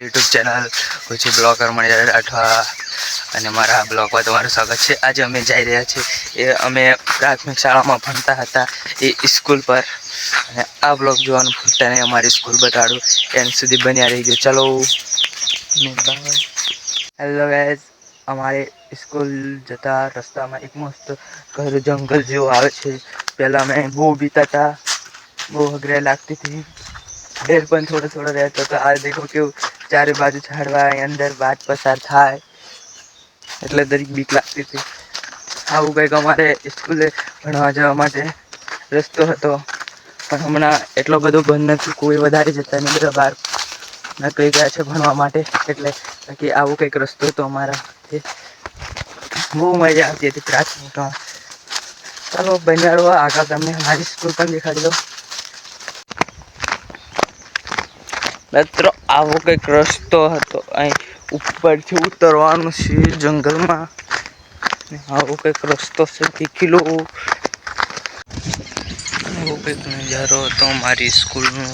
YouTube channel कुछ blogger મળી રાઠવા અને મારા બ્લોગમાં તમારું સ્વાગત છે। આજે અમે જઈ રહ્યા છીએ અમે પ્રાથમિક શાળામાં ભણતા હતા એ સ્કૂલ પર અને આ બ્લોગ જોવાનું ભૂલતા નહીં। અમારી સ્કૂલ બતાડું એન્ડ સુધી બન્યા રહીજો। ચલો હેલો ગાઈઝ, અમારે સ્કૂલ જતા રસ્તામાં એક મસ્ત ઘર જંગલ જેવું આવે છે। પહેલા અમે બહુ બીતા હતા, બહુ અઘરા લાગતી थी। डर पण थोड़ा थोड़ा रहता था। आज देखो क्यों चारे बाजू झाड़वा अंदर बात पसार थाय એટલે દરેક બીક લાગતી હતી। આવું કંઈક અમારે સ્કૂલે ભણવા જવા માટે રસ્તો હતો, પણ હમણાં એટલો બધો બંધ નથી, કોઈ વધારે જતા નહીં, બધા બહાર નીકળી ગયા છે ભણવા માટે। એટલે કે આવું કંઈક રસ્તો હતો અમારા, બહુ મજા આવતી હતી પ્રાથમિકમાં। ચાલો બન્યા રહો, આગળ તમને મારી સ્કૂલ પણ દેખાડી દો। મિત્રો આવો કંઈક રસ્તો હતો, અહીં ઉપરથી ઉતરવાનું છે જંગલમાં। આવો કંઈક રસ્તો છે, દેખી લો। આવો કંઈક નજારો હતો મારી સ્કૂલનો।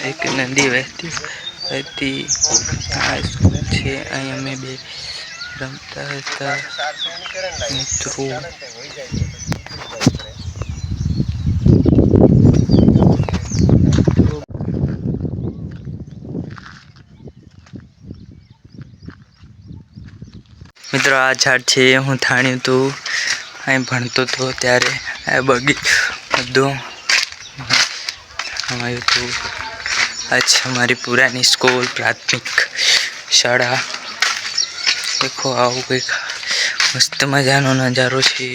એક નદી વહેતી હતી, આ સ્કૂલ છે, અહીં અમે બે રમતા હતા મિત્રો। મિત્રો આ ઝાડ છે, હું થાણ્યું હતું અહીં ભણતો હતો ત્યારે। આ બગીચો બધું આવ્યું હતું। આ છે અમારી પુરાની સ્કૂલ, પ્રાથમિક શાળા। દેખો આવું કંઈક મસ્ત મજાનો નજારો છે।